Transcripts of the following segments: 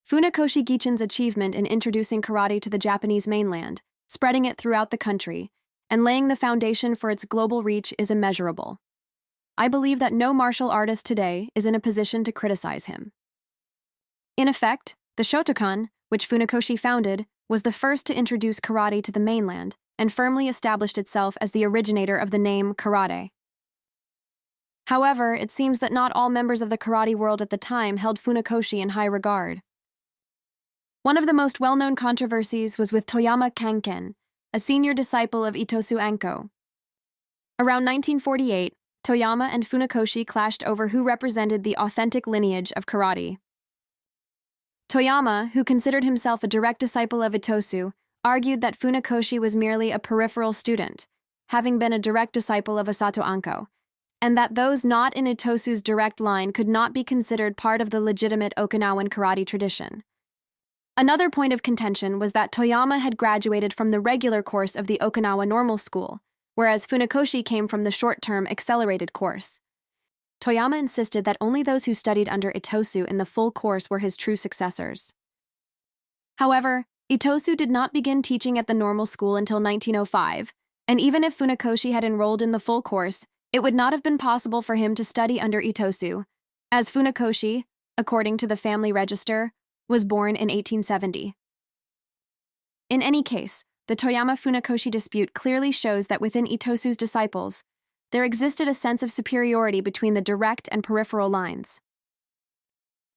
Funakoshi Gichin's achievement in introducing karate to the Japanese mainland, spreading it throughout the country, and laying the foundation for its global reach is immeasurable. I believe that no martial artist today is in a position to criticize him. In effect, the Shotokan, which Funakoshi founded, was the first to introduce karate to the mainland and firmly established itself as the originator of the name karate. However, it seems that not all members of the karate world at the time held Funakoshi in high regard. One of the most well-known controversies was with Toyama Kanken, a senior disciple of Itosu Anko. Around 1948, Toyama and Funakoshi clashed over who represented the authentic lineage of karate. Toyama, who considered himself a direct disciple of Itosu, argued that Funakoshi was merely a peripheral student, having been a direct disciple of Osato Anko, and that those not in Itosu's direct line could not be considered part of the legitimate Okinawan karate tradition. Another point of contention was that Toyama had graduated from the regular course of the Okinawa Normal School, whereas Funakoshi came from the short-term accelerated course. Toyama insisted that only those who studied under Itosu in the full course were his true successors. However, Itosu did not begin teaching at the normal school until 1905, and even if Funakoshi had enrolled in the full course, it would not have been possible for him to study under Itosu, as Funakoshi, according to the family register, was born in 1870. In any case, the Toyama-Funakoshi dispute clearly shows that within Itosu's disciples, there existed a sense of superiority between the direct and peripheral lines.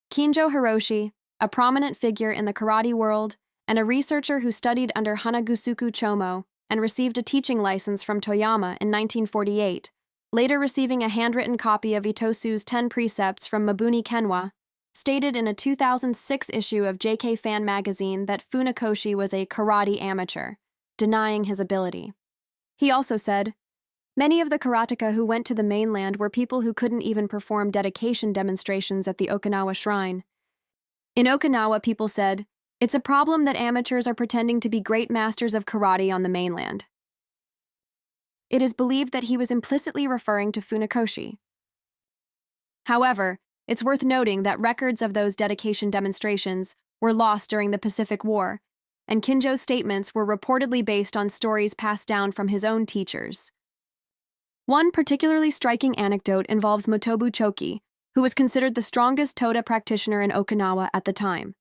Kinjo Hiroshi, a prominent figure in the karate world and a researcher who studied under Hanagusuku Chomo and received a teaching license from Toyama in 1948, later receiving a handwritten copy of Itosu's 10 precepts from Mabuni Kenwa, stated in a 2006 issue of JK Fan magazine that Funakoshi was a karate amateur, denying his ability. He also said, "Many of the karateka who went to the mainland were people who couldn't even perform dedication demonstrations at the Okinawa shrine. In Okinawa, people said, it's a problem that amateurs are pretending to be great masters of karate on the mainland." It is believed that he was implicitly referring to Funakoshi. However, it's worth noting that records of those dedication demonstrations were lost during the Pacific War, and Kinjo's statements were reportedly based on stories passed down from his own teachers. One particularly striking anecdote involves Motobu Choki, who was considered the strongest Toda practitioner in Okinawa at the time.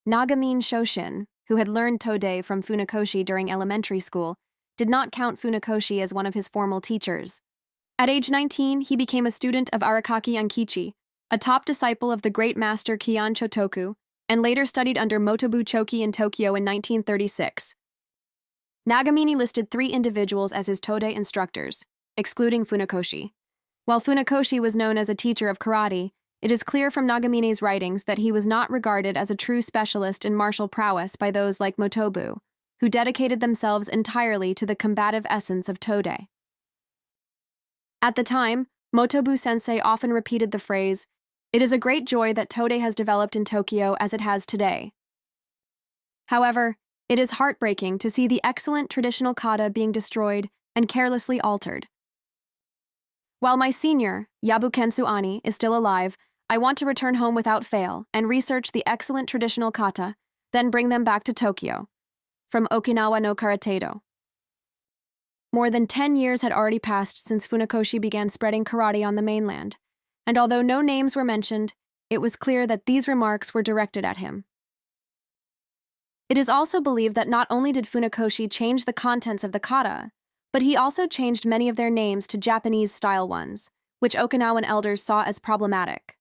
Nagamine Shoshin, who had learned Tode from Funakoshi during elementary school, did not count Funakoshi as one of his formal teachers. At age 19, he became a student of Arakaki Ankichi, a top disciple of the great master Kian Chotoku, and later studied under Motobu Choki in Tokyo in 1936. Nagamine listed 3 individuals as his Tode instructors, excluding Funakoshi. While Funakoshi was known as a teacher of karate, it is clear from Nagamine's writings that he was not regarded as a true specialist in martial prowess by those like Motobu, who dedicated themselves entirely to the combative essence of Tode. At the time, Motobu-sensei often repeated the phrase, "It is a great joy that Tode has developed in Tokyo as it has today." However, it is heartbreaking to see the excellent traditional kata being destroyed and carelessly altered. While my senior, Yabukensu Ani, is still alive, I want to return home without fail and research the excellent traditional kata, then bring them back to Tokyo. From Okinawa no Karatedo. More than 10 years had already passed since Funakoshi began spreading karate on the mainland, and although no names were mentioned, it was clear that these remarks were directed at him. It is also believed that not only did Funakoshi change the contents of the kata, but he also changed many of their names to Japanese-style ones, which Okinawan elders saw as problematic.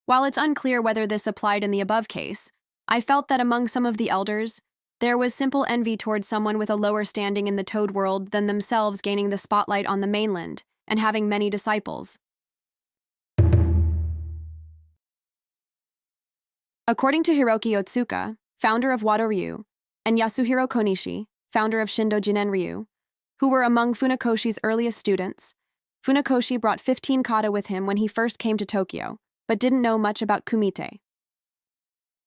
While it's unclear whether this applied in the above case, I felt that among some of the elders, there was simple envy towards someone with a lower standing in the Toad world than themselves gaining the spotlight on the mainland and having many disciples. According to Hiroki Otsuka, founder of Wado Ryu, and Yasuhiro Konishi, founder of Shindo Jinen Ryu, who were among Funakoshi's earliest students, Funakoshi brought 15 kata with him when he first came to Tokyo, but didn't know much about kumite.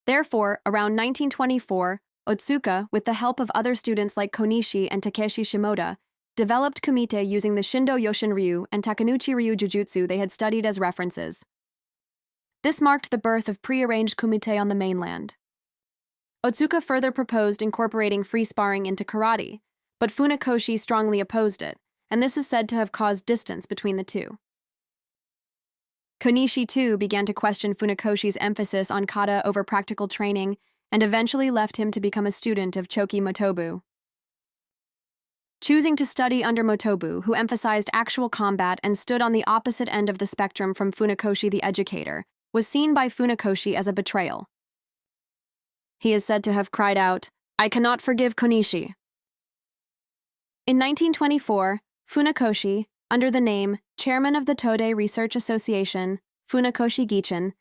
Therefore, around 1924, Otsuka, with the help of other students like Konishi and Takeshi Shimoda, developed kumite using the Shindo Yoshin Ryu and Takenouchi Ryu Jujutsu they had studied as references. This marked the birth of pre-arranged kumite on the mainland. Otsuka further proposed incorporating free sparring into karate, but Funakoshi strongly opposed it, and this is said to have caused distance between the two. Konishi, too, began to question Funakoshi's emphasis on kata over practical training and eventually left him to become a student of Choki Motobu. Choosing to study under Motobu, who emphasized actual combat and stood on the opposite end of the spectrum from Funakoshi the educator, was seen by Funakoshi as a betrayal. He is said to have cried out, "I cannot forgive Konishi." In 1924, Funakoshi, under the name Chairman of the Todai Research Association, Funakoshi Gichin,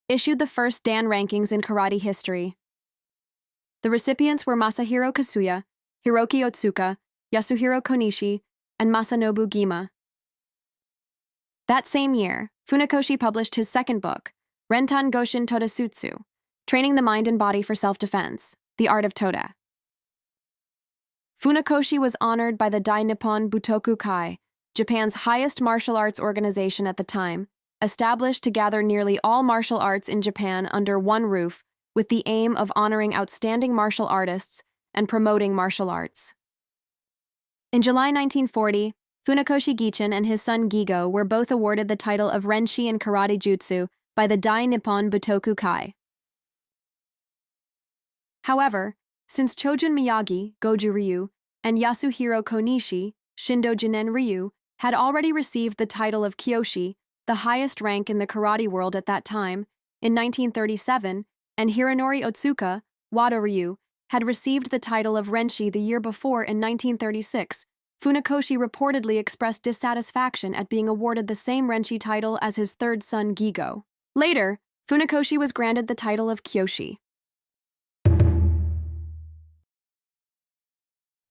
issued the first Dan rankings in karate history. The recipients were Masahiro Kasuya, Hiroki Otsuka, Yasuhiro Konishi, and Masanobu Gima. That same year, Funakoshi published his second book, Rentan Goshin Todasutsu, Training the Mind and Body for Self-Defense, The Art of Toda. Funakoshi was honored by the Dai Nippon Butoku Kai, Japan's highest martial arts organization at the time, established to gather nearly all martial arts in Japan under one roof with the aim of honoring outstanding martial artists and promoting martial arts. In July 1940, Funakoshi Gichin and his son Gigo were both awarded the title of Renshi in Karate Jutsu by the Dai Nippon Butoku Kai. However, since Chojun Miyagi, Goju Ryu, and Yasuhiro Konishi, Shindo Jinen Ryu, had already received the title of Kyoshi, the highest rank in the karate world at that time, in 1937, and Hironori Otsuka, Wado Ryu, had received the title of Renshi the year before in 1936, Funakoshi reportedly expressed dissatisfaction at being awarded the same Renshi title as his third son Gigo. Later, Funakoshi was granted the title of Kyoshi.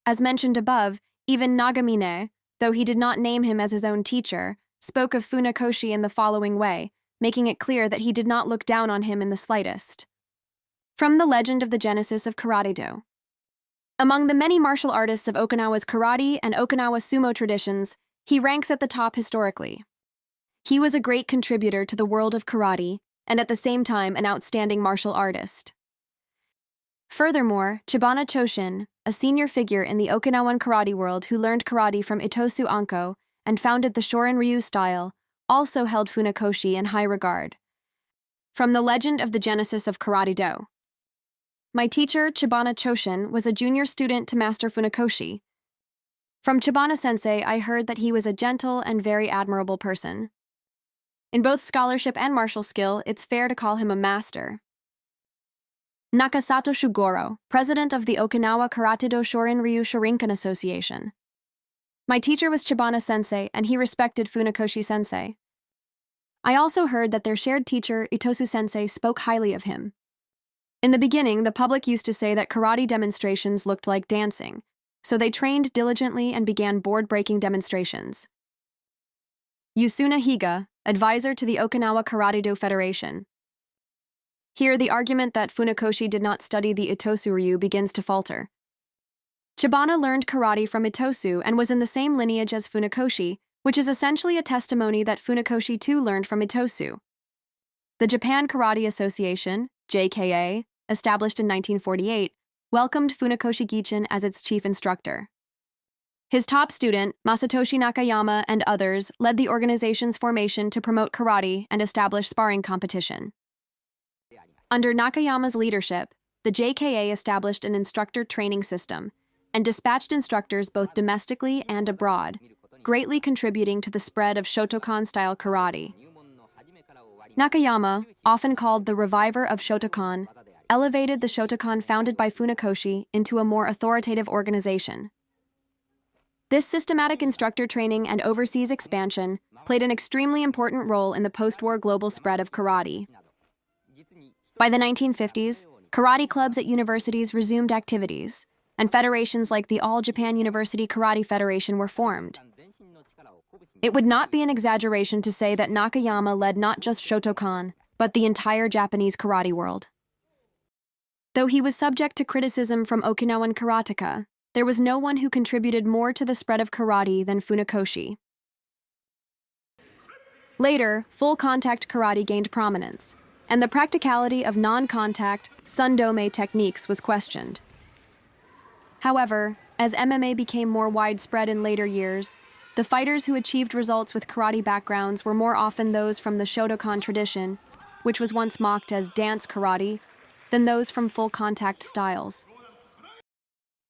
As mentioned above, even Nagamine, though he did not name him as his own teacher, spoke of Funakoshi in the following way, making it clear that he did not look down on him in the slightest. From the legend of the genesis of Karate-do. Among the many martial artists of Okinawa's karate and Okinawa sumo traditions, he ranks at the top historically. He was a great contributor to the world of karate, and at the same time an outstanding martial artist. Furthermore, Chibana Choshin, a senior figure in the Okinawan karate world who learned karate from Itosu Anko and founded the Shorin Ryu style, also held Funakoshi in high regard. From the legend of the genesis of Karate-do. My teacher, Chibana Choshin, was a junior student to Master Funakoshi. From Chibana-sensei, I heard that he was a gentle and very admirable person. In both scholarship and martial skill, it's fair to call him a master. Nakasato Shugoro, president of the Okinawa Karate-do Shorin Ryu Shorinkan Association. My teacher was Chibana-sensei, and he respected Funakoshi-sensei. I also heard that their shared teacher, Itosu-sensei, spoke highly of him. In the beginning, the public used to say that karate demonstrations looked like dancing, so they trained diligently and began board-breaking demonstrations. Yusuna Higa, advisor to the Okinawa Karate-do Federation. Here, the argument that Funakoshi did not study the Itosu Ryu begins to falter. Chibana learned karate from Itosu and was in the same lineage as Funakoshi, which is essentially a testimony that Funakoshi too learned from Itosu. The Japan Karate Association, JKA, established in 1948, welcomed Funakoshi Gichin as its chief instructor. His top student, Masatoshi Nakayama, and others led the organization's formation to promote karate and establish sparring competition. Under Nakayama's leadership, the JKA established an instructor training system and dispatched instructors both domestically and abroad, greatly contributing to the spread of Shotokan-style karate. Nakayama, often called the reviver of Shotokan, elevated the Shotokan founded by Funakoshi into a more authoritative organization. This systematic instructor training and overseas expansion played an extremely important role in the post-war global spread of karate. By the 1950s, karate clubs at universities resumed activities, and federations like the All Japan University Karate Federation were formed. It would not be an exaggeration to say that Nakayama led not just Shotokan, but the entire Japanese karate world. Though he was subject to criticism from Okinawan karateka, there was no one who contributed more to the spread of karate than Funakoshi. Later, full-contact karate gained prominence, and the practicality of non-contact sundome techniques was questioned. However, as MMA became more widespread in later years, the fighters who achieved results with karate backgrounds were more often those from the Shotokan tradition, which was once mocked as dance karate, than those from full-contact styles.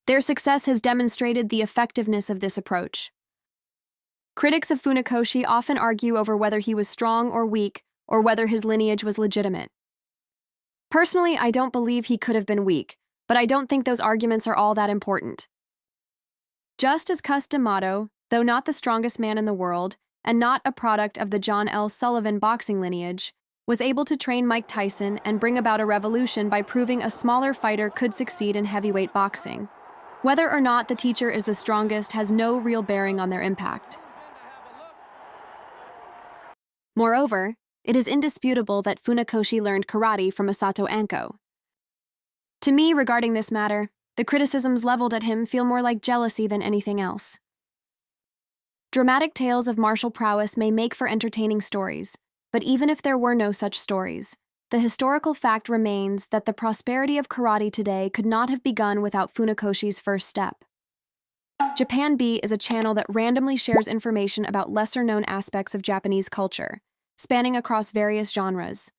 Their success has demonstrated the effectiveness of this approach. Critics of Funakoshi often argue over whether he was strong or weak, or whether his lineage was legitimate. Personally, I don't believe he could have been weak, but I don't think those arguments are all that important. Just as Cus D'Amato, though not the strongest man in the world, and not a product of the John L. Sullivan boxing lineage, was able to train Mike Tyson and bring about a revolution by proving a smaller fighter could succeed in heavyweight boxing. Whether or not the teacher is the strongest has no real bearing on their impact. Moreover, it is indisputable that Funakoshi learned karate from Masato Anko. To me, regarding this matter, the criticisms leveled at him feel more like jealousy than anything else. Dramatic tales of martial prowess may make for entertaining stories, but even if there were no such stories, the historical fact remains that the prosperity of karate today could not have begun without Funakoshi's first step. Japan B is a channel that randomly shares information about lesser-known aspects of Japanese culture, spanning across various genres.